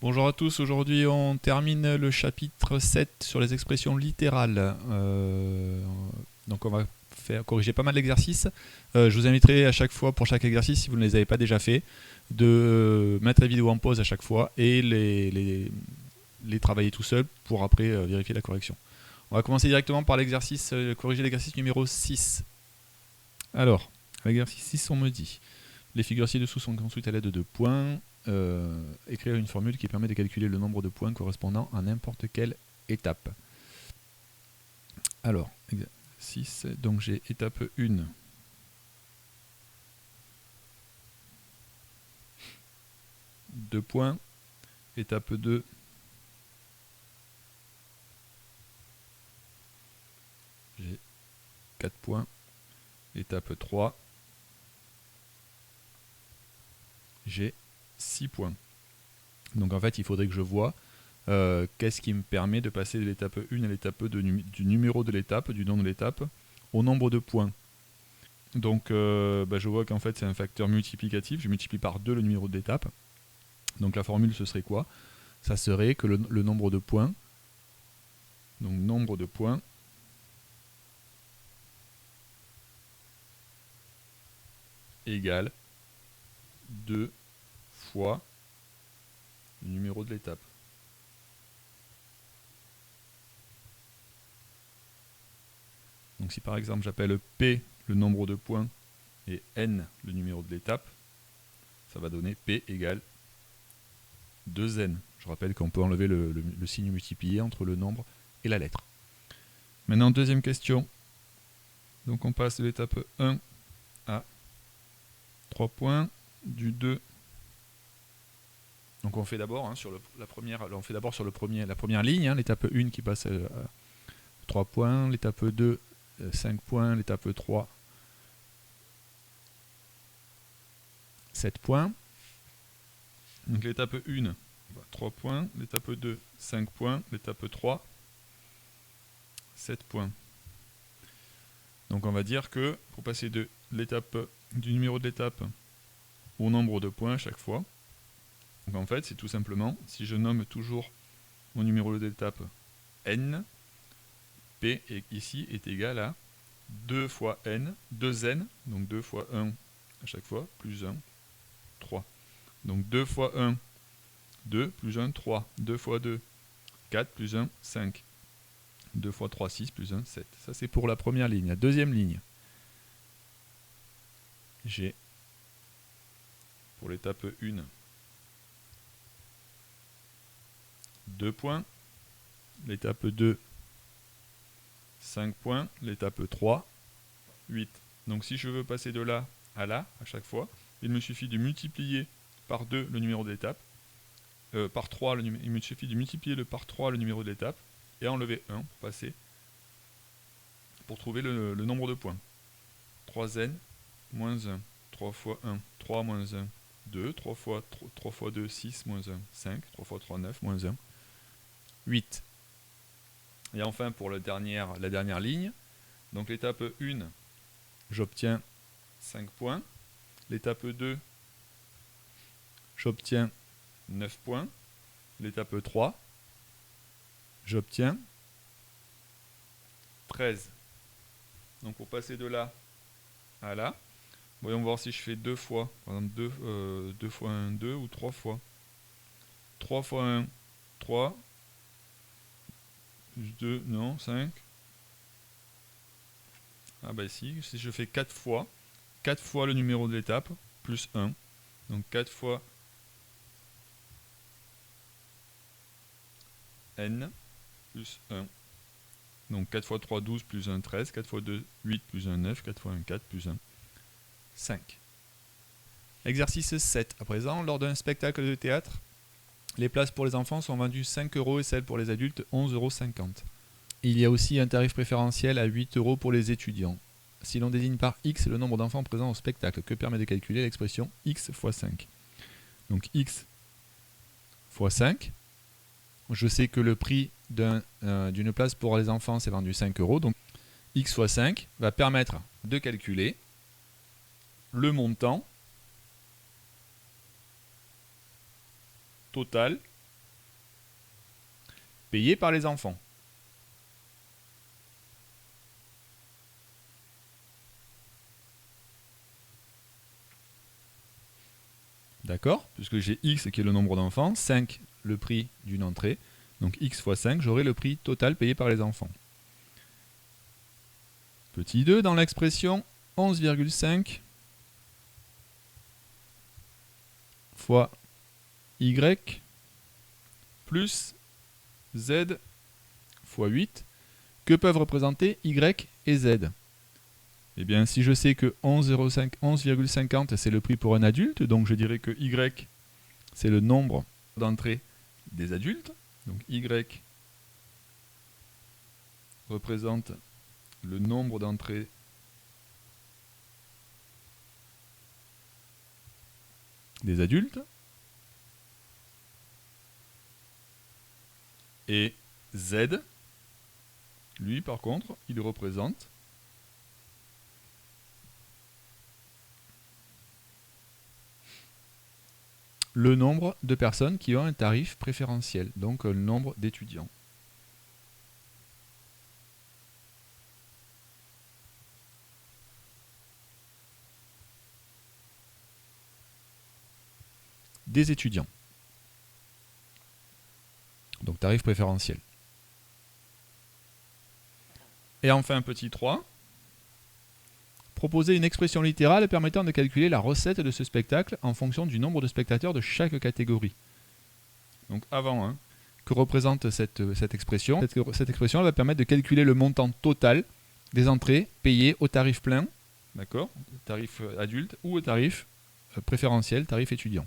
Bonjour à tous, aujourd'hui on termine le chapitre 7 sur les expressions littérales. Donc on va corriger pas mal d'exercices. Je vous inviterai à chaque fois, pour chaque exercice, si vous ne les avez pas déjà fait, de mettre la vidéo en pause à chaque fois et les travailler tout seul pour après vérifier la correction. On va commencer directement par l'exercice, corriger l'exercice numéro 6. Alors, l'exercice 6, on me dit, les figures ci-dessous sont construites à l'aide de points. Écrire une formule qui permet de calculer le nombre de points correspondant à n'importe quelle étape. Alors, 6, donc j'ai étape 1. Deux points. Étape 2. J'ai 4 points. Étape 3. J'ai 6 points. Donc en fait, il faudrait que je vois qu'est-ce qui me permet de passer de l'étape 1 à l'étape 2, du numéro de l'étape, du nom de l'étape, au nombre de points. Donc je vois qu'en fait c'est un facteur multiplicatif, je multiplie par 2 le numéro de l'étape. Donc la formule ce serait quoi? Ça serait que le nombre de points, donc nombre de points, égale 2 fois le numéro de l'étape. Donc si par exemple j'appelle P le nombre de points et N le numéro de l'étape, ça va donner P égale 2N. Je rappelle qu'on peut enlever le signe multiplié entre le nombre et la lettre. Maintenant, deuxième question. Donc on passe de l'étape 1 à 3 points, du 2. Donc on fait d'abord sur la première ligne, l'étape 1 qui passe à 3 points, l'étape 2, 5 points, l'étape 3, 7 points. Donc l'étape 1, 3 points, l'étape 2, 5 points, l'étape 3, 7 points. Donc on va dire que pour passer de l'étape du numéro de l'étape au nombre de points à chaque fois, donc en fait c'est tout simplement, si je nomme toujours mon numéro de l'étape n, P ici est égal à 2 fois n, 2n, donc 2 fois 1 à chaque fois, plus 1, 3. Donc 2 fois 1, 2, plus 1, 3. 2 fois 2, 4, plus 1, 5. 2 fois 3, 6, plus 1, 7. Ça c'est pour la première ligne. La deuxième ligne, j'ai pour l'étape 1, 2 points. L'étape 2, 5 points. L'étape 3, 8. Donc si je veux passer de là à chaque fois, il me suffit de multiplier par 2 le numéro de l'étape, par 3, il me suffit de multiplier par 3 le numéro de l'étape, et enlever 1 pour passer, pour trouver le nombre de points. 3n moins 1, 3 fois 1, 3 moins 1, 2, 3 fois 2, 6 moins 1, 5, 3 fois 3, 9, moins 1, 8. Et enfin pour la dernière ligne, donc l'étape 1, j'obtiens 5 points. L'étape 2, j'obtiens 9 points. L'étape 3, j'obtiens 13. Donc pour passer de là à là, voyons voir si je fais 2 fois. Par exemple 2 fois 1, 2 ou 3 fois. 3 fois 1, 3. Plus 2, non, 5. Ah bah si je fais 4 fois le numéro de l'étape, plus 1. Donc 4 fois n, plus 1. Donc 4 fois 3, 12, plus 1, 13. 4 fois 2, 8, plus 1, 9. 4 fois 1, 4, plus 1, 5. Exercice 7. À présent, lors d'un spectacle de théâtre, les places pour les enfants sont vendues 5 € et celles pour les adultes 11,50 €. Il y a aussi un tarif préférentiel à 8 € pour les étudiants. Si l'on désigne par x le nombre d'enfants présents au spectacle, que permet de calculer l'expression x fois 5? Donc x fois 5, je sais que le prix d'une place pour les enfants c'est vendu 5 €, donc x fois 5 va permettre de calculer le montant total payés par les enfants. D'accord? Puisque j'ai x qui est le nombre d'enfants, 5 le prix d'une entrée, donc x fois 5, j'aurai le prix total payé par les enfants. Petit 2, dans l'expression 11,5 fois y plus z fois 8, que peuvent représenter y et z? Eh bien, si je sais que 11,50 c'est le prix pour un adulte, donc je dirais que y c'est le nombre d'entrées des adultes. Donc y représente le nombre d'entrées des adultes. Et z, lui par contre, il représente le nombre de personnes qui ont un tarif préférentiel, donc le nombre d'étudiants. Des étudiants. Donc tarif préférentiel. Et enfin, petit 3. Proposer une expression littérale permettant de calculer la recette de ce spectacle en fonction du nombre de spectateurs de chaque catégorie. Donc avant, hein, que représente cette expression? Cette expression elle va permettre de calculer le montant total des entrées payées au tarif plein, d'accord, tarif adulte, ou au tarif préférentiel, tarif étudiant.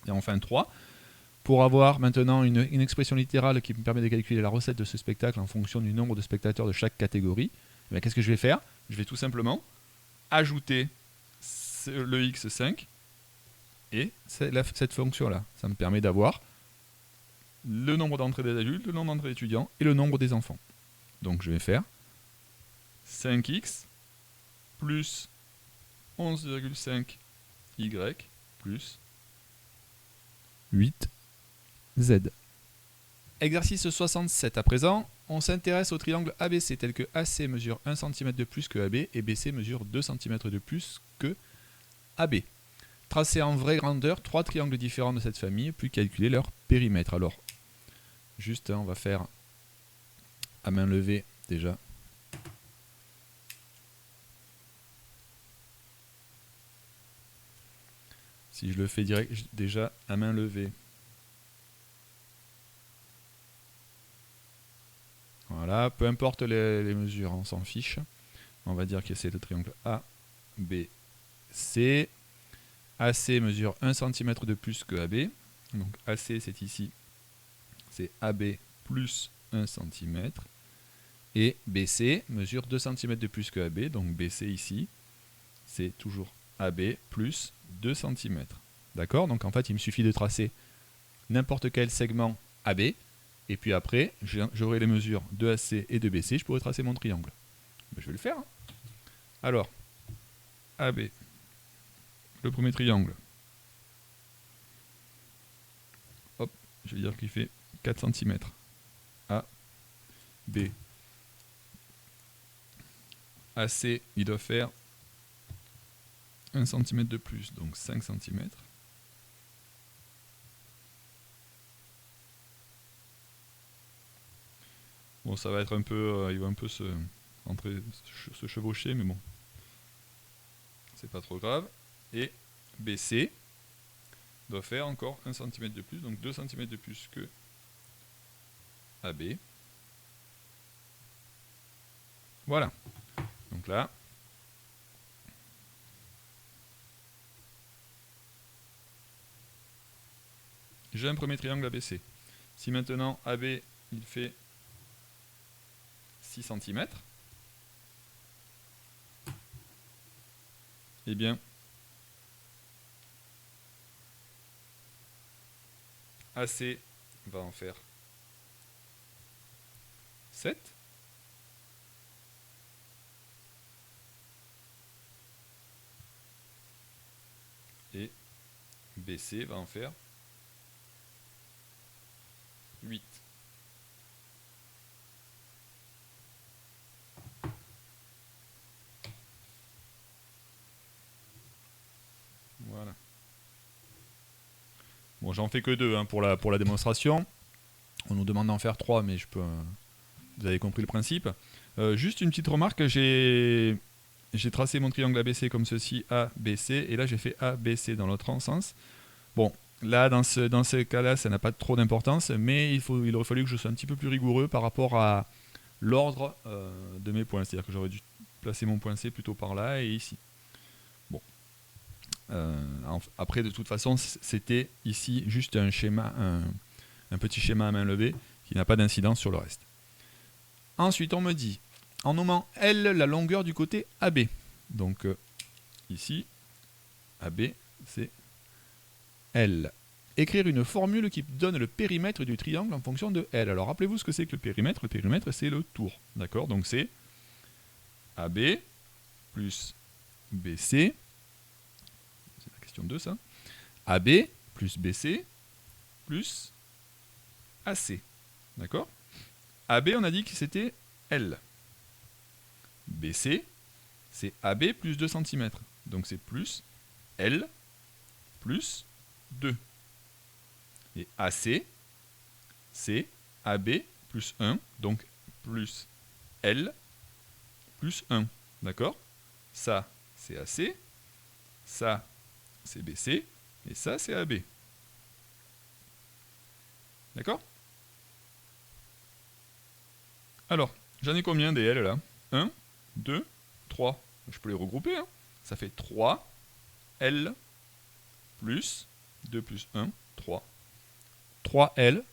Et enfin 3, pour avoir maintenant une expression littérale qui me permet de calculer la recette de ce spectacle en fonction du nombre de spectateurs de chaque catégorie, qu'est-ce que je vais faire? Je vais tout simplement ajouter le x5 et cette fonction-là. Ça me permet d'avoir le nombre d'entrées des adultes, le nombre d'entrées des étudiants et le nombre des enfants. Donc je vais faire 5x plus 11,5y plus 8z. Exercice 67 à présent, on s'intéresse au triangle ABC tel que AC mesure 1 cm de plus que AB et BC mesure 2 cm de plus que AB. Tracez en vraie grandeur 3 triangles différents de cette famille, puis calculer leur périmètre. Alors, juste, on va faire à main levée déjà. Si je le fais direct, déjà à main levée. Voilà, peu importe les mesures, on s'en fiche. On va dire que c'est le triangle ABC. AC mesure 1 cm de plus que AB. Donc AC c'est ici, c'est AB plus 1 cm. Et BC mesure 2 cm de plus que AB. Donc BC ici, c'est toujours AB plus 2 cm. D'accord? Donc en fait, il me suffit de tracer n'importe quel segment AB. Et puis après, j'aurai les mesures de AC et de BC. Je pourrai tracer mon triangle. Je vais le faire. Hein. Alors, AB, le premier triangle. Hop, je vais dire qu'il fait 4 cm. A, B. AC, il doit faire 1 cm de plus, donc 5 cm. Bon, ça va être un peu, il va un peu se chevaucher, mais bon, c'est pas trop grave. Et BC doit faire encore 1 cm de plus, donc 2 cm de plus que AB. Voilà. Donc là, j'ai un premier triangle ABC. Si maintenant AB, il fait 6 cm, eh bien, AC va en faire 7. Et BC va en faire 8. Bon, j'en fais que 2 hein, pour la démonstration. On nous demande d'en faire 3, mais vous avez compris le principe. Juste une petite remarque, j'ai tracé mon triangle ABC comme ceci, ABC, et là j'ai fait ABC dans l'autre sens. Bon, là dans ce cas-là, ça n'a pas trop d'importance, mais il aurait fallu que je sois un petit peu plus rigoureux par rapport à l'ordre de mes points. C'est-à-dire que j'aurais dû placer mon point C plutôt par là et ici. Bon. Après, de toute façon, c'était ici juste un schéma, un petit schéma à main levée qui n'a pas d'incidence sur le reste. Ensuite, on me dit, en nommant L la longueur du côté AB. Donc, ici, AB, c'est L. Écrire une formule qui donne le périmètre du triangle en fonction de L. Alors, rappelez-vous ce que c'est que le périmètre. Le périmètre, c'est le tour. D'accord? Donc, c'est AB plus BC. C'est la question 2, ça. AB plus BC plus AC. D'accord? AB, on a dit que c'était L. BC, c'est AB plus 2 cm. Donc c'est plus L plus 2. Et AC, c'est AB plus 1. Donc plus L plus 1. D'accord? Ça, c'est AC. Ça, c'est BC. Et ça, c'est AB. D'accord? Alors, j'en ai combien des L là? 1, 2, 3. Je peux les regrouper. Hein. Ça fait 3 L plus 2 plus 1, 3. 3 L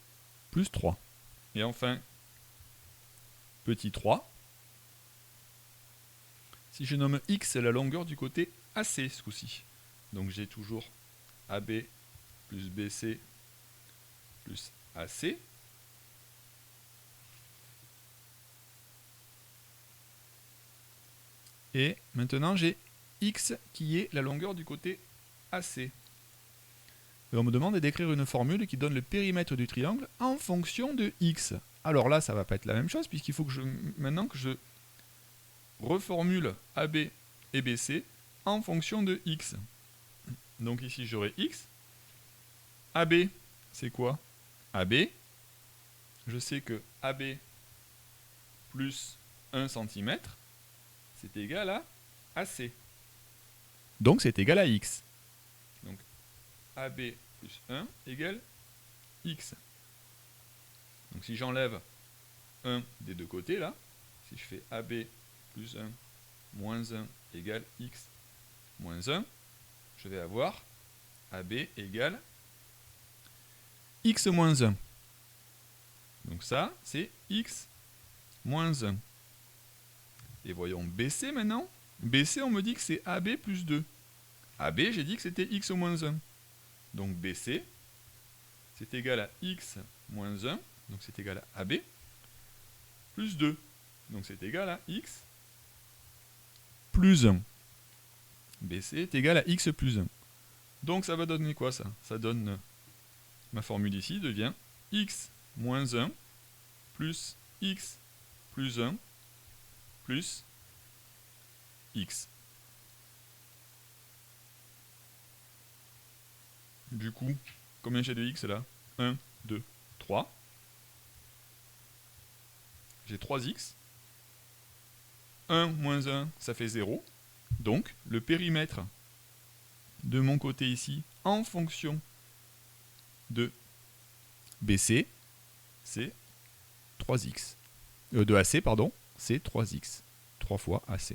plus 3. Et enfin, petit 3. Si je nomme X la longueur du côté AC ce coup-ci. Donc j'ai toujours AB plus BC plus AC. Et maintenant j'ai X qui est la longueur du côté AC. Et on me demande d'écrire une formule qui donne le périmètre du triangle en fonction de X. Alors là, ça ne va pas être la même chose puisqu'il faut que maintenant que je reformule AB et BC en fonction de X. Donc ici j'aurai X. AB, c'est quoi? AB, je sais que AB plus 1 cm, c'est égal à AC. Donc c'est égal à X. Donc AB plus 1 égale X. Donc si j'enlève 1 des deux côtés là, si je fais AB plus 1 moins 1 égale X moins 1, je vais avoir AB égale X moins 1. Donc ça, c'est X moins 1. Et voyons BC maintenant. BC, on me dit que c'est AB plus 2. AB, j'ai dit que c'était X moins 1. Donc BC, c'est égal à X moins 1. Donc c'est égal à AB plus 2. Donc c'est égal à X plus 1. BC est égal à X plus 1. Donc ça va donner quoi ça? Ça donne, ma formule ici devient X moins 1 plus X plus 1 plus X. Du coup, combien j'ai de X là? 1, 2, 3. J'ai 3X. 1 moins 1, ça fait 0. Donc, le périmètre de mon côté ici, en fonction de BC, c'est 3X. De AC, pardon, c'est 3X. 3 fois AC.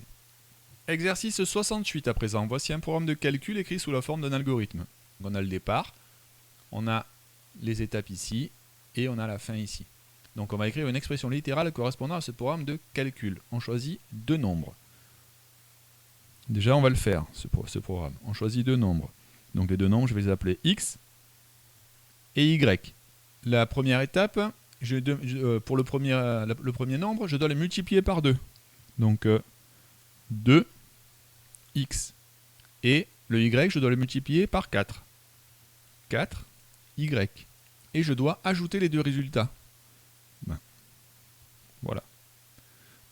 Exercice 68 à présent. Voici un programme de calcul écrit sous la forme d'un algorithme. On a le départ, on a les étapes ici, et on a la fin ici. Donc on va écrire une expression littérale correspondant à ce programme de calcul. On choisit deux nombres. Déjà on va le faire, ce programme. On choisit deux nombres. Donc les deux nombres, je vais les appeler X et Y. La première étape, pour le premier nombre, je dois le multiplier par 2. Donc 2x. Et le y, je dois le multiplier par 4. 4y. Et je dois ajouter les deux résultats. Voilà.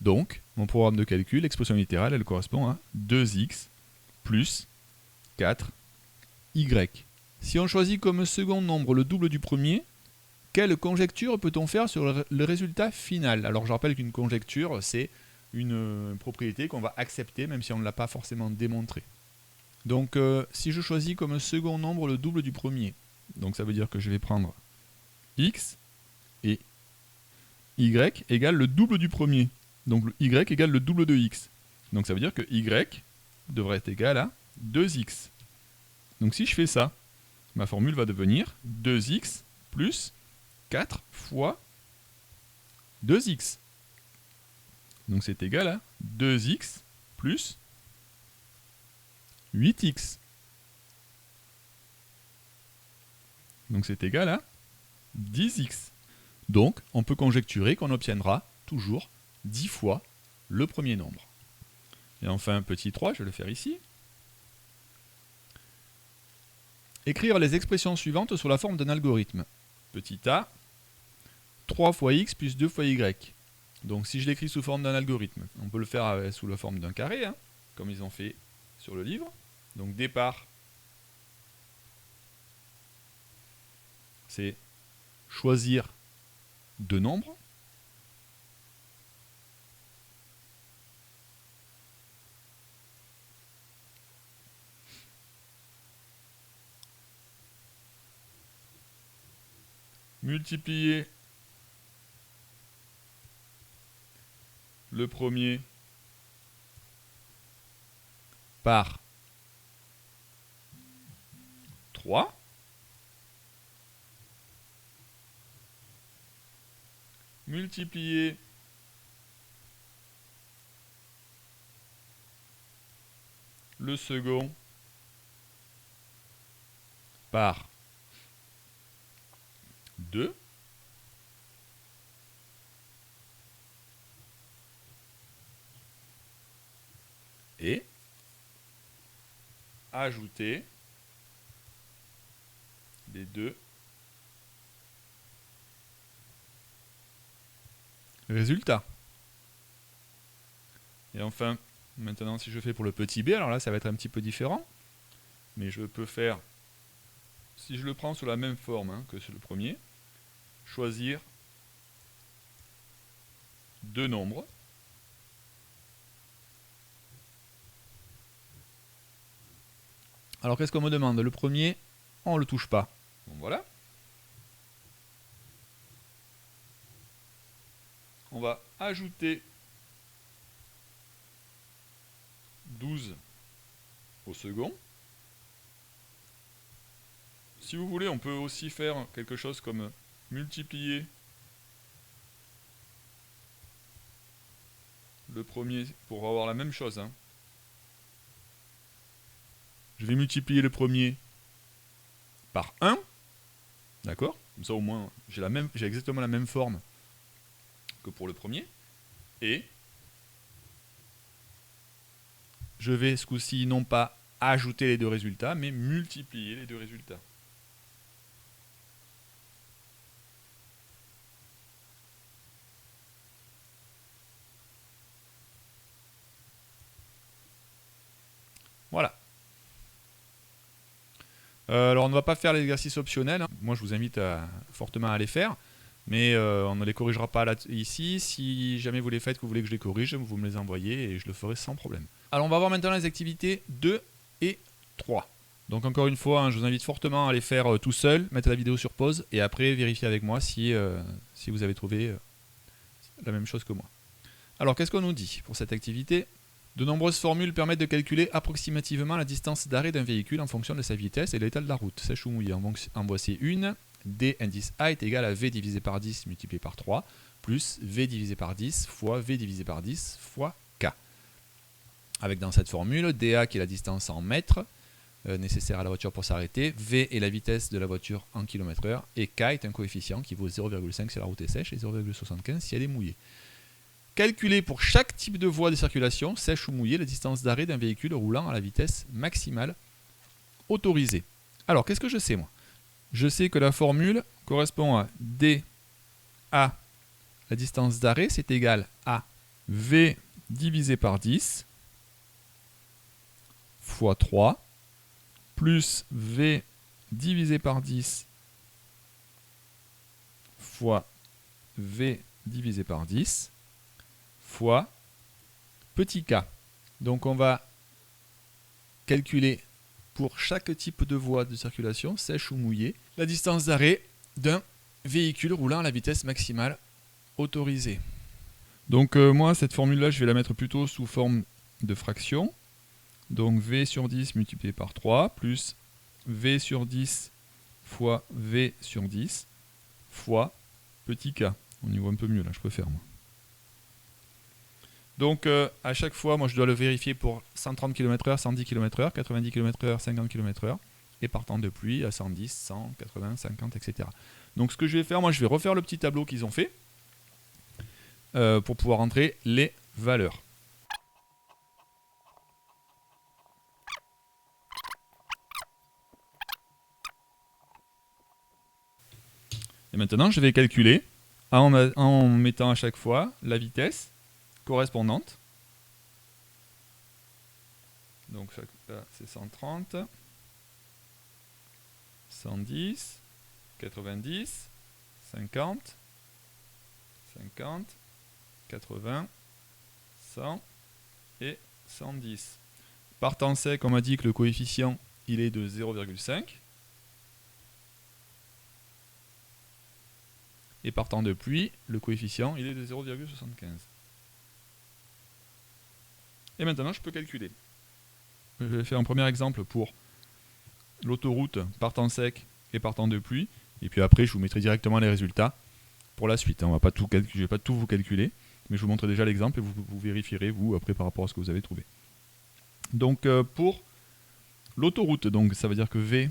Donc, mon programme de calcul, l'expression littérale, elle correspond à 2x plus 4y. Si on choisit comme second nombre le double du premier, quelle conjecture peut-on faire sur le résultat final? Alors je rappelle qu'une conjecture, c'est une propriété qu'on va accepter même si on ne l'a pas forcément démontrée. Donc si je choisis comme second nombre le double du premier, donc ça veut dire que je vais prendre x et y égale le double du premier. Donc y égale le double de x. Donc ça veut dire que y devrait être égal à 2x. Donc si je fais ça, ma formule va devenir 2x plus 4 fois 2x. Donc c'est égal à 2x plus 8x. Donc c'est égal à 10x. Donc on peut conjecturer qu'on obtiendra toujours 10 fois le premier nombre. Et enfin petit 3, je vais le faire ici. Écrire les expressions suivantes sous la forme d'un algorithme. Petit a, 3 fois x plus 2 fois y. Donc si je l'écris sous forme d'un algorithme, on peut le faire sous la forme d'un carré, hein, comme ils ont fait sur le livre. Donc départ, c'est choisir deux nombres. Multiplier le premier par 3. Multiplier le second par 2. Et ajouter les deux résultats. Et enfin, maintenant si je fais pour le petit b, alors là ça va être un petit peu différent, mais je peux faire, si je le prends sous la même forme hein, que sur le premier, choisir deux nombres. Alors qu'est-ce qu'on me demande? Le premier, on ne le touche pas. Bon voilà. On va ajouter 12 au second. Si vous voulez, on peut aussi faire quelque chose comme multiplier le premier pour avoir la même chose. Hein. Je vais multiplier le premier par 1. D'accord? Comme ça au moins, j'ai exactement la même forme que pour le premier. Et je vais ce coup-ci non pas ajouter les deux résultats, mais multiplier les deux résultats. Voilà. Alors on ne va pas faire l'exercice optionnel. Hein. Moi je vous invite fortement à les faire. Mais on ne les corrigera pas là, ici. Si jamais vous les faites, que vous voulez que je les corrige, vous me les envoyez et je le ferai sans problème. Alors on va voir maintenant les activités 2 et 3. Donc encore une fois, hein, je vous invite fortement à les faire tout seul, mettre la vidéo sur pause et après vérifier avec moi si vous avez trouvé la même chose que moi. Alors qu'est-ce qu'on nous dit pour cette activité? De nombreuses formules permettent de calculer approximativement la distance d'arrêt d'un véhicule en fonction de sa vitesse et de l'état de la route. Sèche ou mouillée. En voici une. D indice A est égal à V divisé par 10 multiplié par 3 plus V divisé par 10 fois V divisé par 10 fois K. Avec dans cette formule, DA qui est la distance en mètres nécessaire à la voiture pour s'arrêter, V est la vitesse de la voiture en km/h et K est un coefficient qui vaut 0,5 si la route est sèche et 0,75 si elle est mouillée. Calculer pour chaque type de voie de circulation, sèche ou mouillée, la distance d'arrêt d'un véhicule roulant à la vitesse maximale autorisée. Alors, qu'est-ce que je sais moi? Je sais que la formule correspond à DA, la distance d'arrêt, c'est égal à V divisé par 10 fois 3 plus V divisé par 10 fois V divisé par 10 fois petit k. Donc on va calculer pour chaque type de voie de circulation, sèche ou mouillée, la distance d'arrêt d'un véhicule roulant à la vitesse maximale autorisée. Donc moi, cette formule-là, je vais la mettre plutôt sous forme de fraction. Donc V sur 10 multiplié par 3 plus V sur 10 fois V sur 10 fois petit k. On y voit un peu mieux là, je préfère moi. Donc à chaque fois, moi je dois le vérifier pour 130 km/h, 110 km/h, 90 km/h, 50 km/h, et par temps de pluie à 110, 100, 80, 50, etc. Donc ce que je vais faire, moi je vais refaire le petit tableau qu'ils ont fait pour pouvoir entrer les valeurs. Et maintenant je vais calculer en mettant à chaque fois la vitesse correspondante. Donc là c'est 130, 110, 90, 50, 50, 80, 100 et 110. Par temps sec, on m'a dit que le coefficient il est de 0,5. Et par temps de pluie, le coefficient il est de 0,75. Et maintenant je peux calculer. Je vais faire un premier exemple pour l'autoroute par temps sec et par temps de pluie. Et puis après je vous mettrai directement les résultats pour la suite. Je ne vais pas tout vous calculer, mais je vous montre déjà l'exemple et vous vérifierez vous après par rapport à ce que vous avez trouvé. Donc pour l'autoroute, donc ça veut dire que V,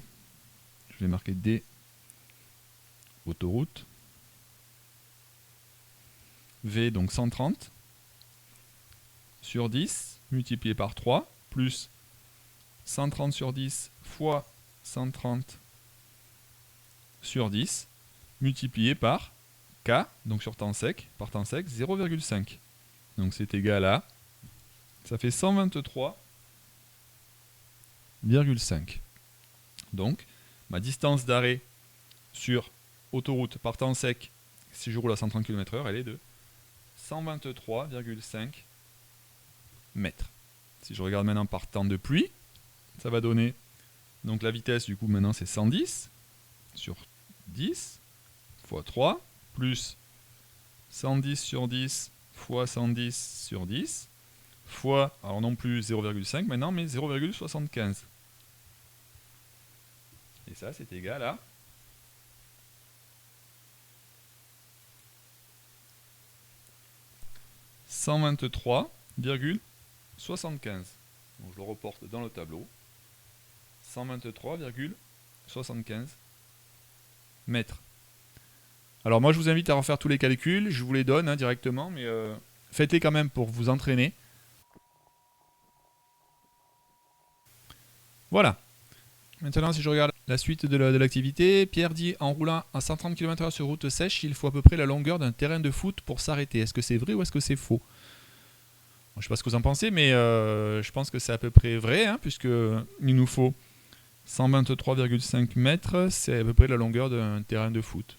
je vais marquer D, autoroute, V donc 130 sur 10 multiplié par 3 plus 130 sur 10 fois 130 sur 10 multiplié par K, donc sur temps sec, par temps sec 0,5. Donc c'est égal à, ça fait 123,5. Donc ma distance d'arrêt sur autoroute par temps sec, si je roule à 130 km/h, elle est de 123,5 mètres. Si je regarde maintenant par temps de pluie, ça va donner, donc la vitesse du coup maintenant c'est 110 sur 10 fois 3 plus 110 sur 10 fois 110 sur 10 fois, alors non plus 0,5 maintenant, mais 0,75. Et ça c'est égal à 123,75. Donc je le reporte dans le tableau. 123,75 mètres. Alors moi je vous invite à refaire tous les calculs, je vous les donne directement, mais faites-les quand même pour vous entraîner. Voilà. Maintenant si je regarde la suite de l'activité, Pierre dit en roulant à 130 km/h sur route sèche, il faut à peu près la longueur d'un terrain de foot pour s'arrêter. Est-ce que c'est vrai ou est-ce que c'est faux? Je ne sais pas ce que vous en pensez, mais je pense que c'est à peu près vrai, puisque il nous faut 123,5 mètres, c'est à peu près la longueur d'un terrain de foot.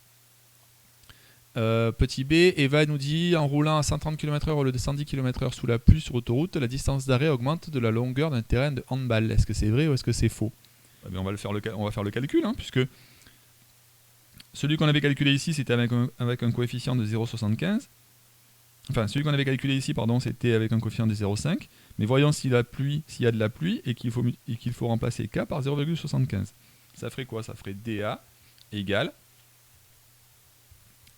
Petit B, Eva nous dit en roulant à 130 km/h au lieu de 110 km/h sous la pluie sur autoroute, la distance d'arrêt augmente de la longueur d'un terrain de handball. Est-ce que c'est vrai ou est-ce que c'est faux? On va faire le calcul, puisque celui qu'on avait calculé ici, c'était avec un coefficient de 0,75. Enfin, celui qu'on avait calculé ici, pardon, c'était avec un coefficient de 0,5. Mais voyons s'il y a de la pluie et qu'il faut remplacer K par 0,75. Ça ferait quoi? Ça ferait dA égale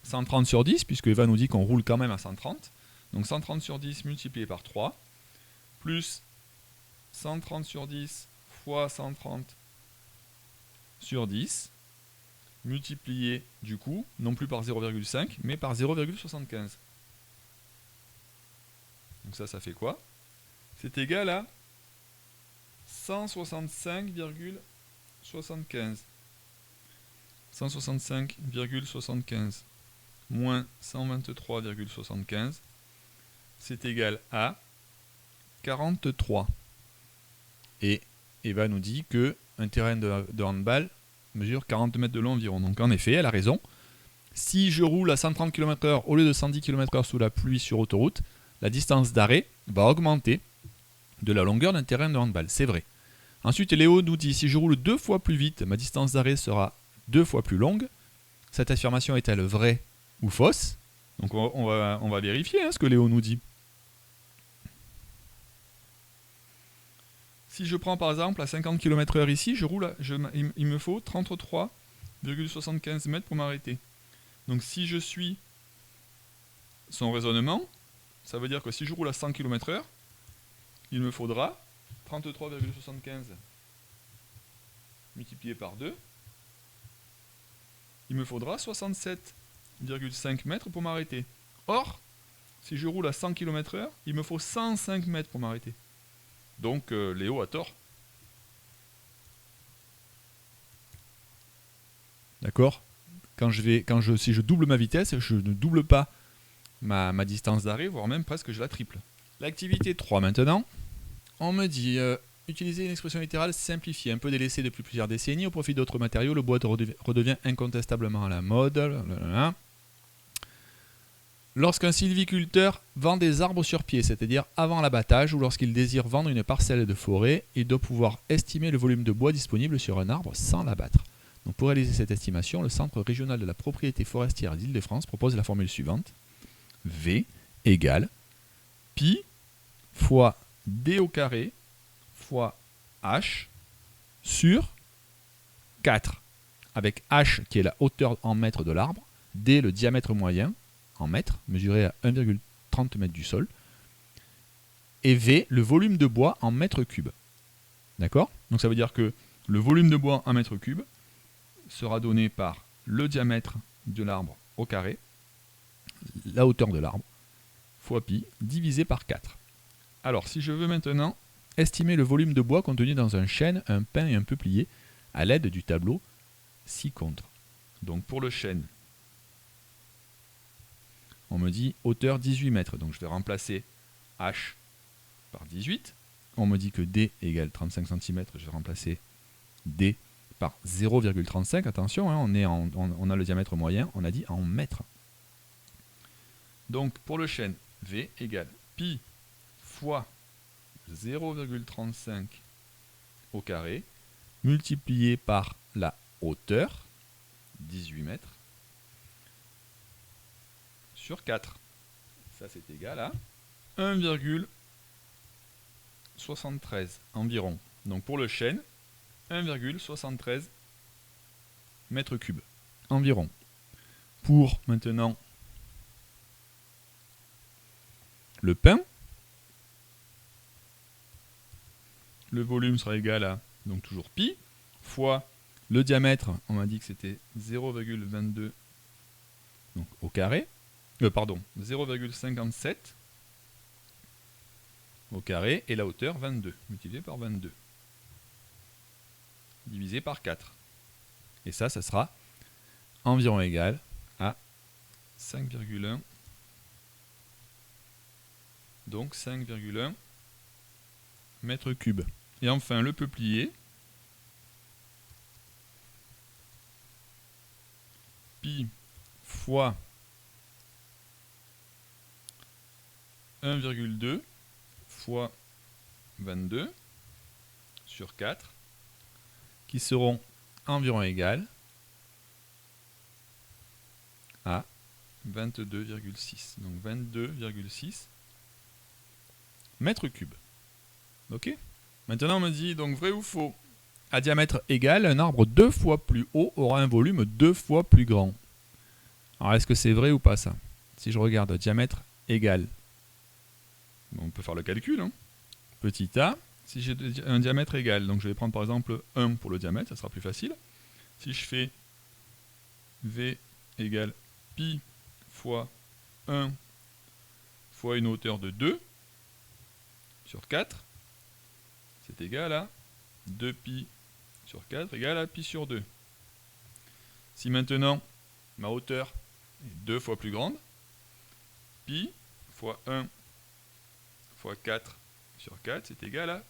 130 sur 10, puisque Eva nous dit qu'on roule quand même à 130. Donc 130 sur 10 multiplié par 3, plus 130 sur 10 fois 130 sur 10, multiplié du coup, non plus par 0,5, mais par 0,75. Donc ça fait quoi? C'est égal à 165,75. 165,75 moins 123,75, c'est égal à 43. Et Eva nous dit que un terrain de handball mesure 40 mètres de long environ. Donc en effet, elle a raison. Si je roule à 130 km/h au lieu de 110 km/h sous la pluie sur autoroute, la distance d'arrêt va augmenter de la longueur d'un terrain de handball. C'est vrai. Ensuite, Léo nous dit, si je roule 2 fois plus vite, ma distance d'arrêt sera 2 fois plus longue. Cette affirmation est-elle vraie ou fausse? Donc on va vérifier ce que Léo nous dit. Si je prends par exemple à 50 km/h ici, il me faut 33,75 mètres pour m'arrêter. Donc si je suis son raisonnement, ça veut dire que si je roule à 100 km/h, il me faudra 33,75 multiplié par 2. Il me faudra 67,5 mètres pour m'arrêter. Or, si je roule à 100 km/h, il me faut 105 mètres pour m'arrêter. Donc Léo a tort. D'accord? Si je double ma vitesse, je ne double pas ma distance d'arrêt, voire même presque je la triple. L'activité 3 maintenant. On me dit, utiliser une expression littérale simplifiée, un peu délaissée depuis plusieurs décennies au profit d'autres matériaux, le bois redevient incontestablement à la mode. Lorsqu'un sylviculteur vend des arbres sur pied, c'est-à-dire avant l'abattage, ou lorsqu'il désire vendre une parcelle de forêt, il doit pouvoir estimer le volume de bois disponible sur un arbre sans l'abattre. Donc pour réaliser cette estimation, le Centre régional de la propriété forestière d'Île-de-France propose la formule suivante. V égale pi fois d au carré fois h sur 4, avec h qui est la hauteur en mètres de l'arbre, d le diamètre moyen en mètres, mesuré à 1,30 m du sol, et v le volume de bois en mètres cubes. D'accord? Donc ça veut dire que le volume de bois en mètres cubes sera donné par le diamètre de l'arbre au carré, la hauteur de l'arbre, fois pi, divisé par 4. Alors, si je veux maintenant estimer le volume de bois contenu dans un chêne, un pin et un peuplier à l'aide du tableau ci-contre. Donc pour le chêne, on me dit hauteur 18 mètres. Donc je vais remplacer h par 18. On me dit que d égale 35 cm. Je vais remplacer d par 0,35. Attention, on a le diamètre moyen, on a dit en mètres. Donc pour le chêne, v égale pi fois 0,35 au carré, multiplié par la hauteur, 18 mètres, sur 4. Ça c'est égal à 1,73 environ. Donc pour le chêne, 1,73 mètres cubes environ. Pour maintenant le pin, le volume sera égal à, donc toujours pi, fois le diamètre, on m'a dit que c'était 0,22 donc au carré, 0,57 au carré, et la hauteur 22, multiplié par 22, divisé par 4. Et ça sera environ égal à 5,1, donc 5,1 mètres cubes. Et enfin le peuplier, pi fois 1,2 fois 22 sur 4, qui seront environ égales à 22,6. Donc 22,6 mètres cubes. Ok? Maintenant on me dit donc vrai ou faux? À diamètre égal, un arbre 2 fois plus haut aura un volume 2 fois plus grand. Alors est-ce que c'est vrai ou pas ça? Si je regarde diamètre égal, on peut faire le calcul. Petit a, si j'ai un diamètre égal, donc je vais prendre par exemple 1 pour le diamètre, ça sera plus facile. Si je fais V égale pi fois 1 fois une hauteur de 2 sur 4, c'est égal à 2pi sur 4 égale à pi sur 2. Si maintenant ma hauteur est 2 fois plus grande, pi fois 1 fois 4 sur 4, c'est égal à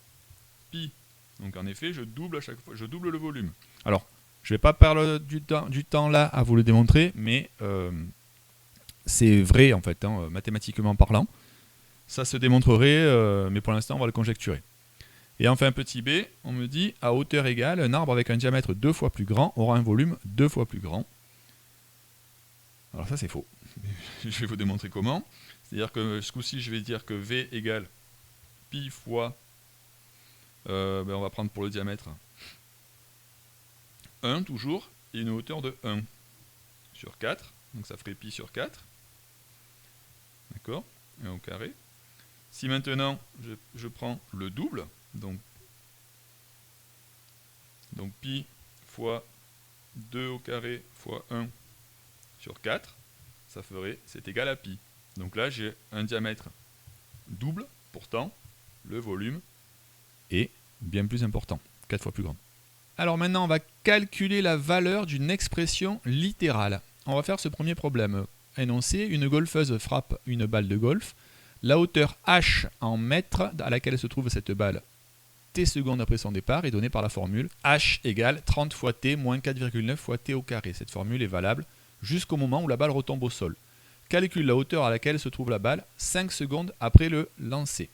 pi. Donc en effet, je double à chaque fois, je double le volume. Alors, Je ne vais pas perdre du temps là à vous le démontrer, mais c'est vrai en fait, hein, mathématiquement parlant. Ça se démontrerait, mais pour l'instant on va le conjecturer. Et enfin petit b, on me dit à hauteur égale, un arbre avec un diamètre 2 fois plus grand aura un volume 2 fois plus grand. Alors ça c'est faux. Je vais vous démontrer comment. C'est-à-dire que ce coup-ci je vais dire que V égale pi fois, on va prendre pour le diamètre 1 toujours, et une hauteur de 1 sur 4. Donc ça ferait pi sur 4. D'accord, 1 au carré. Si maintenant je prends le double, donc pi fois 2 au carré fois 1 sur 4, ça ferait, c'est égal à pi. Donc là j'ai un diamètre double, pourtant le volume est bien plus important, 4 fois plus grand. Alors maintenant on va calculer la valeur d'une expression littérale. On va faire ce premier problème. Énoncé, une golfeuse frappe une balle de golf. La hauteur h en mètres à laquelle se trouve cette balle t secondes après son départ est donnée par la formule h égale 30 fois t moins 4,9 fois t au carré. Cette formule est valable jusqu'au moment où la balle retombe au sol. Calcule la hauteur à laquelle se trouve la balle 5 secondes après le lancer.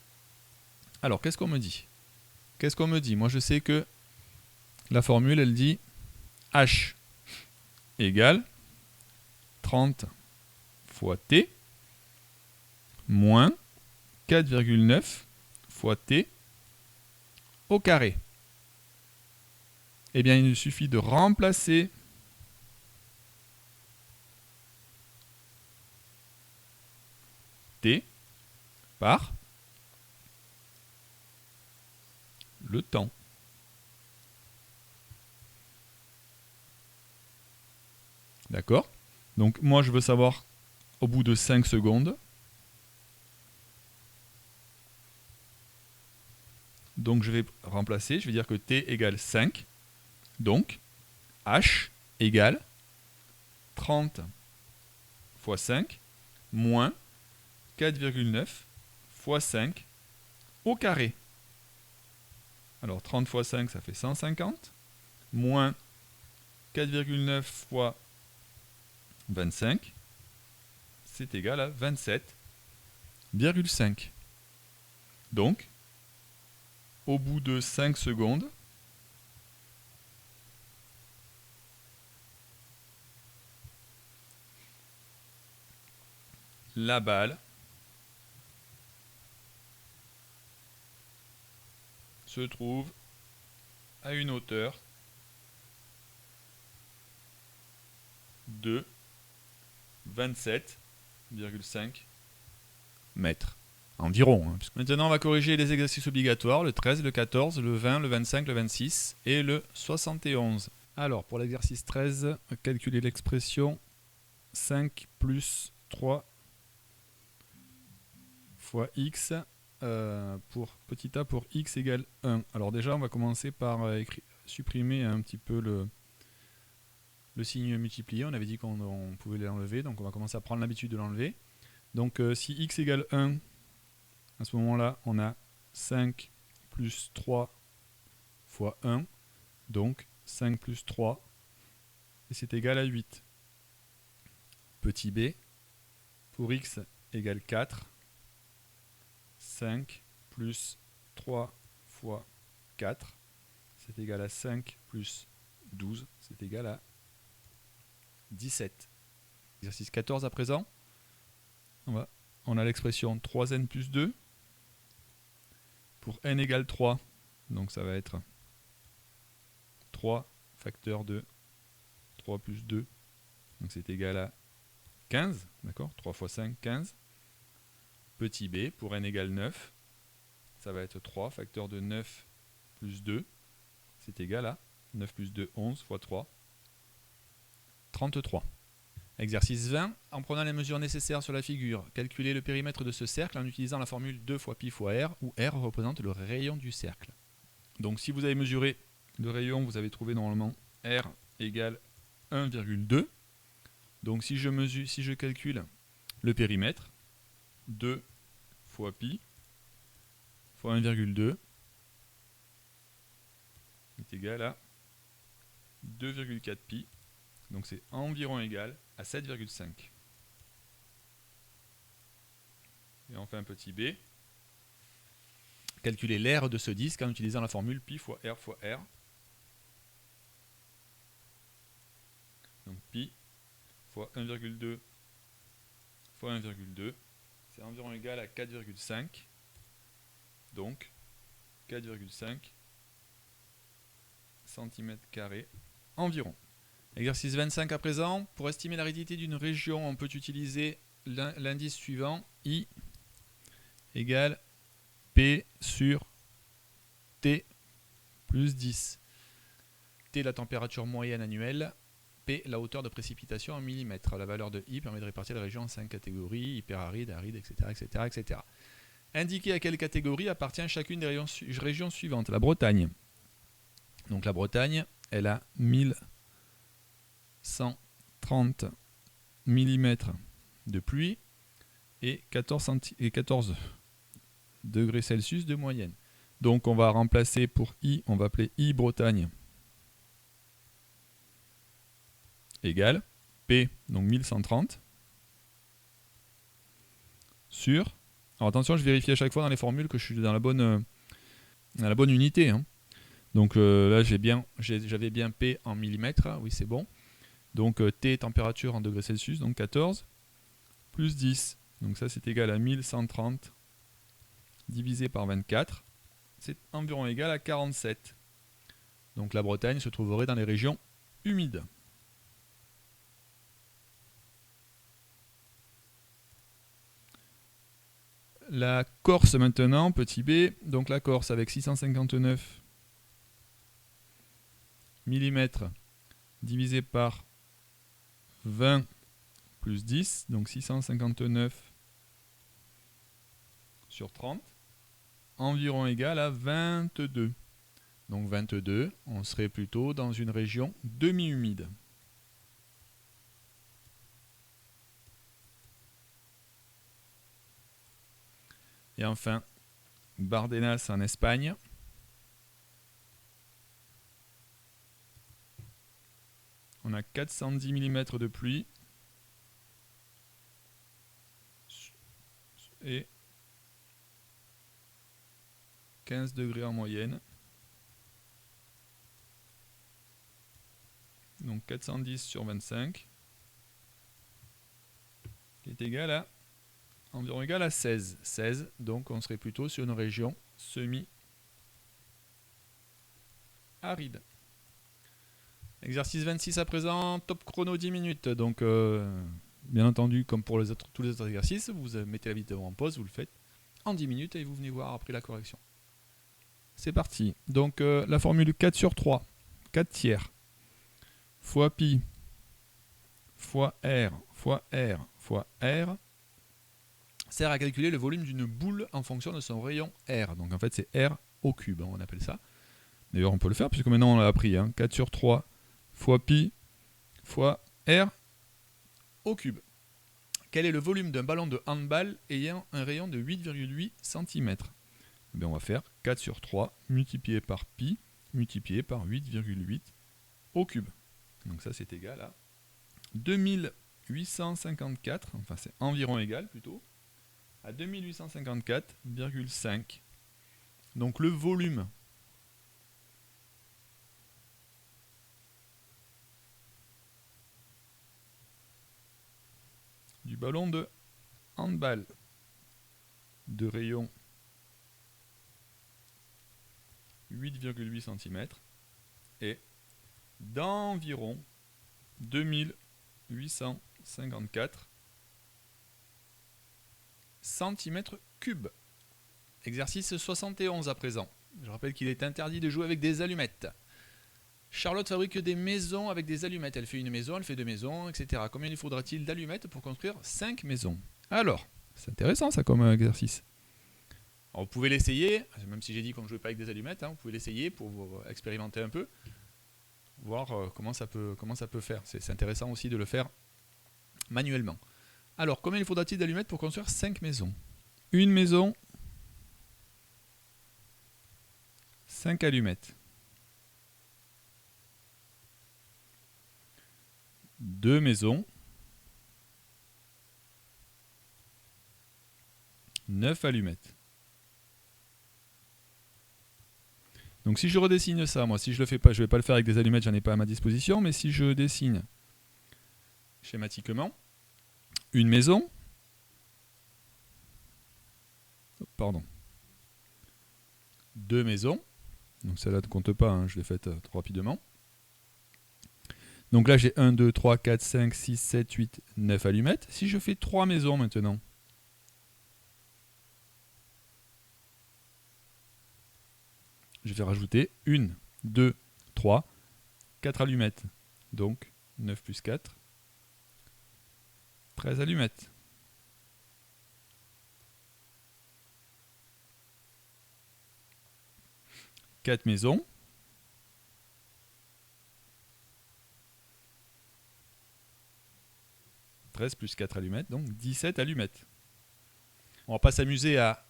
Alors qu'est-ce qu'on me dit? Moi je sais que la formule elle dit h égale 30 fois t moins 4,9 fois t au carré. Eh bien, il suffit de remplacer t par le temps. D'accord? Donc, moi, je veux savoir au bout de 5 secondes. Donc, je vais remplacer. Je vais dire que t égale 5. Donc, h égale 30 fois 5 moins 4,9 fois 5 au carré. Alors 30 fois 5, ça fait 150, moins 4,9 fois 25, c'est égal à 27,5. Donc, au bout de 5 secondes, la balle se trouve à une hauteur de 27,5 mètres. Environ. Hein. Maintenant, on va corriger les exercices obligatoires, le 13, le 14, le 20, le 25, le 26 et le 71. Alors, pour l'exercice 13, calculer l'expression 5 plus 3 fois x pour petit a pour x égale 1. Alors déjà, on va commencer par supprimer un petit peu le signe multiplié. On avait dit qu'on pouvait l'enlever, donc on va commencer à prendre l'habitude de l'enlever. Donc si x égale 1, à ce moment-là, on a 5 plus 3 fois 1, donc 5 plus 3, et c'est égal à 8. Petit b, pour x égale 4, 5 plus 3 fois 4, c'est égal à 5 plus 12, c'est égal à 17. Exercice 14 à présent. On a l'expression 3n plus 2. Pour n égale 3, donc ça va être 3 facteur de 3 plus 2. Donc c'est égal à 15. D'accord, 3 fois 5, 15. Petit b, pour n égale 9, ça va être 3 facteur de 9 plus 2. C'est égal à 9 plus 2, 11 fois 3, 33. Exercice 20. En prenant les mesures nécessaires sur la figure, calculez le périmètre de ce cercle en utilisant la formule 2 fois pi fois r, où r représente le rayon du cercle. Donc si vous avez mesuré le rayon, vous avez trouvé normalement r égale 1,2. Donc si je calcule le périmètre, 2 fois pi fois 1,2 est égal à 2,4 pi. Donc c'est environ égal à 7,5. Et on fait un petit b. Calculer l'aire de ce disque en utilisant la formule pi fois r fois r. Donc pi fois 1,2 fois 1,2, c'est environ égal à 4,5. Donc 4,5 cm² environ. Exercice 25 à présent. Pour estimer l'aridité d'une région, on peut utiliser l'indice suivant, I égale P sur T plus 10. T la température moyenne annuelle, P la hauteur de précipitation en millimètres. La valeur de I permet de répartir la région en 5 catégories, hyperaride, aride, etc., etc., etc. Indiquer à quelle catégorie appartient chacune des régions suivantes. La Bretagne. Donc la Bretagne, elle a 1130 mm de pluie et 14 degrés Celsius de moyenne. Donc on va remplacer pour I, on va appeler I Bretagne égale P, donc 1130, sur... Alors attention, je vérifie à chaque fois dans les formules que je suis dans la bonne unité. Hein. Donc là, j'avais bien P en millimètres, oui c'est bon. Donc T, température en degrés Celsius, donc 14, plus 10. Donc ça c'est égal à 1130 divisé par 24. C'est environ égal à 47. Donc la Bretagne se trouverait dans les régions humides. La Corse maintenant, petit b, donc la Corse avec 659 mm divisé par 20 plus 10, donc 659 sur 30, environ égal à 22. Donc 22, on serait plutôt dans une région demi-humide. Et enfin, Bardenas en Espagne. On a 410 mm de pluie et 15 degrés en moyenne. Donc 410 sur 25 qui est égal à environ égal à 16. 16, donc on serait plutôt sur une région semi-aride. Exercice 26 à présent, top chrono 10 minutes. Donc bien entendu, comme pour tous les autres exercices, vous mettez la vidéo en pause, vous le faites en 10 minutes et vous venez voir après la correction. C'est parti. Donc la formule 4 sur 3, 4 tiers, fois pi, fois r, fois r, fois r, sert à calculer le volume d'une boule en fonction de son rayon r. Donc en fait c'est r au cube, on appelle ça. D'ailleurs on peut le faire puisque maintenant on l'a appris. 4 sur 3 fois pi fois r au cube. Quel est le volume d'un ballon de handball ayant un rayon de 8,8 cm? On va faire 4 sur 3 multiplié par pi multiplié par 8,8 au cube. Donc ça c'est égal à 2854, enfin c'est environ égal plutôt, à 2854,5. Donc le volume du ballon de handball de rayon 8,8 cm est d'environ 2854 cm3. Exercice 71 à présent. Je rappelle qu'il est interdit de jouer avec des allumettes. Charlotte fabrique des maisons avec des allumettes. Elle fait une maison, elle fait deux maisons, etc. Combien il faudra-t-il d'allumettes pour construire 5 maisons? Alors, c'est intéressant ça comme exercice. Alors, vous pouvez l'essayer, même si j'ai dit qu'on ne jouait pas avec des allumettes, vous pouvez l'essayer pour vous expérimenter un peu, voir comment ça peut faire. C'est intéressant aussi de le faire manuellement. Alors, combien il faudra-t-il d'allumettes pour construire 5 maisons? Une maison, 5 allumettes. 2 maisons, 9 allumettes. Donc si je redessine ça, moi, si je le fais pas, je ne vais pas le faire avec des allumettes, j'en ai pas à ma disposition, mais si je dessine schématiquement une maison, pardon, 2 maisons, donc celle-là ne compte pas, hein, je l'ai faite trop rapidement. Donc là j'ai 1, 2, 3, 4, 5, 6, 7, 8, 9 allumettes. Si je fais 3 maisons maintenant, je vais rajouter 1, 2, 3, 4 allumettes. Donc 9 plus 4, 13 allumettes. « 4 maisons. « 13 plus 4 allumettes, donc 17 allumettes. On va pas s'amuser à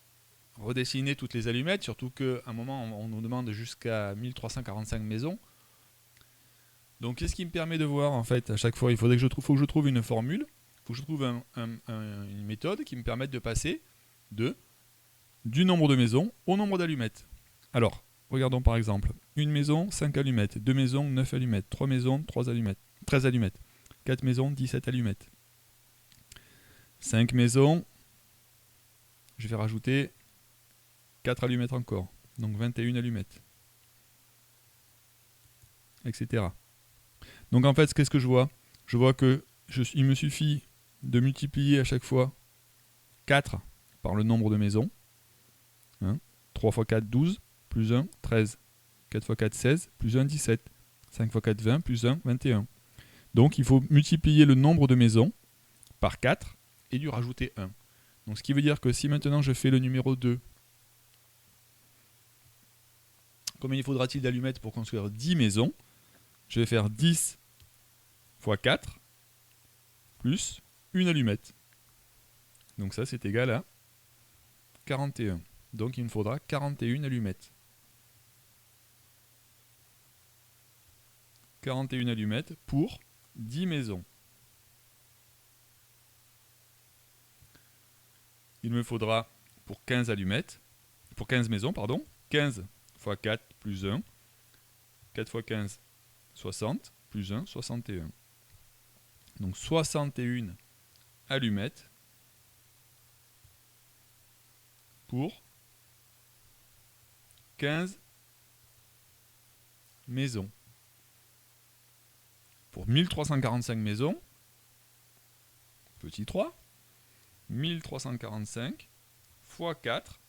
redessiner toutes les allumettes, surtout qu'à un moment, on nous demande jusqu'à 1345 maisons. Donc, qu'est-ce qui me permet de voir, en fait, à chaque fois, il faut que je trouve une formule, il faut que je trouve une méthode qui me permette de passer du nombre de maisons au nombre d'allumettes. Alors, regardons par exemple, une maison, 5 allumettes, 2 maisons, 9 allumettes, 3 maisons, 3 allumettes, 13 allumettes, 4 maisons, 17 allumettes, 5 maisons, je vais rajouter 4 allumettes encore, donc 21 allumettes, etc. Donc en fait, qu'est-ce que je vois? Je vois que il me suffit de multiplier à chaque fois 4 par le nombre de maisons. Hein, 3 x 4, 12, plus 1, 13. 4 x 4, 16, plus 1, 17. 5 x 4, 20, plus 1, 21. Donc il faut multiplier le nombre de maisons par 4 et lui rajouter 1. Donc ce qui veut dire que si maintenant je fais le numéro 2, combien il faudra-t-il d'allumettes pour construire 10 maisons? Je vais faire 10 x 4 plus une allumette. Donc ça c'est égal à 41. Donc il me faudra 41 allumettes. 41 allumettes pour 10 maisons. Il me faudra pour 15 allumettes, pour 15 maisons, pardon, 15 x 4 plus 1, 4 x 15, 60, plus 1, 61. Donc 61 allumettes pour 15 maisons. Pour 1345 maisons, petit 3, 1345 x 4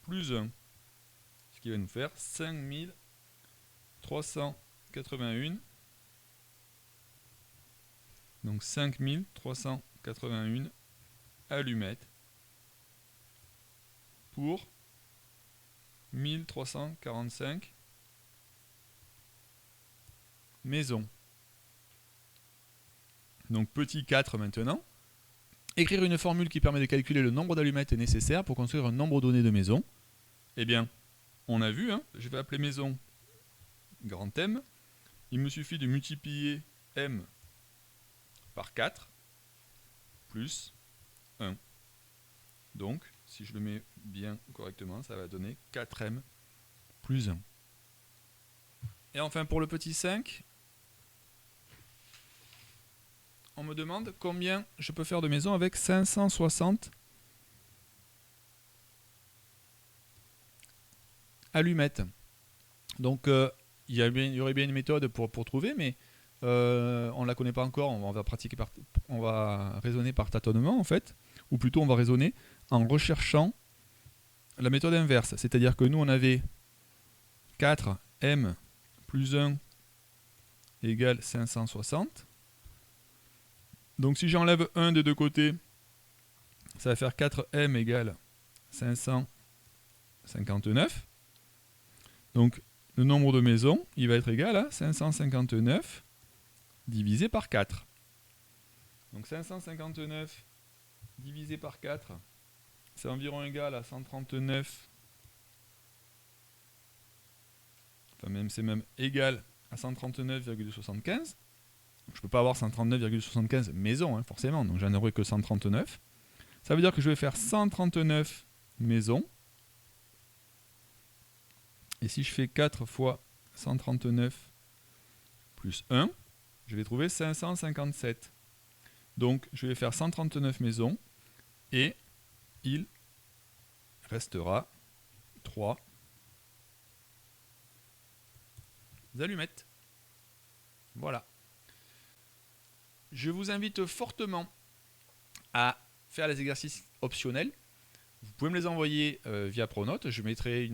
plus 1, ce qui va nous faire 5381. Donc 5381 allumettes pour 1345 maisons. Donc petit 4 maintenant. Écrire une formule qui permet de calculer le nombre d'allumettes nécessaires pour construire un nombre donné de maisons. Eh bien, on a vu, hein, je vais appeler maison grand M. Il me suffit de multiplier M par 4 plus 1. Donc, si je le mets bien correctement, ça va donner 4M plus 1. Et enfin, pour le petit 5, on me demande combien je peux faire de maisons avec 560 allumettes. Donc, il y aurait bien une méthode pour trouver, mais on ne la connaît pas encore. On va raisonner par tâtonnement, en fait. Ou plutôt, on va raisonner en recherchant la méthode inverse. C'est-à-dire que nous, on avait 4M plus 1 égale 560. Donc si j'enlève 1 des deux côtés, ça va faire 4M égale 559. Donc le nombre de maisons, il va être égal à 559 divisé par 4. Donc 559 divisé par 4, c'est environ égal à 139. Enfin même c'est même égal à 139,75. Je ne peux pas avoir 139,75 maisons, hein, forcément, donc j'en aurai que 139. Ça veut dire que je vais faire 139 maisons. Et si je fais 4 fois 139 plus 1, je vais trouver 557. Donc je vais faire 139 maisons et il restera 3 allumettes. Voilà. Je vous invite fortement à faire les exercices optionnels. Vous pouvez me les envoyer via Pronote. Je mettrai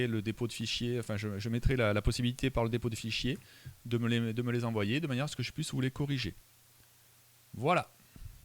le dépôt de fichiers, enfin je mettrai la possibilité par le dépôt de fichiers de me les envoyer de manière à ce que je puisse vous les corriger. Voilà.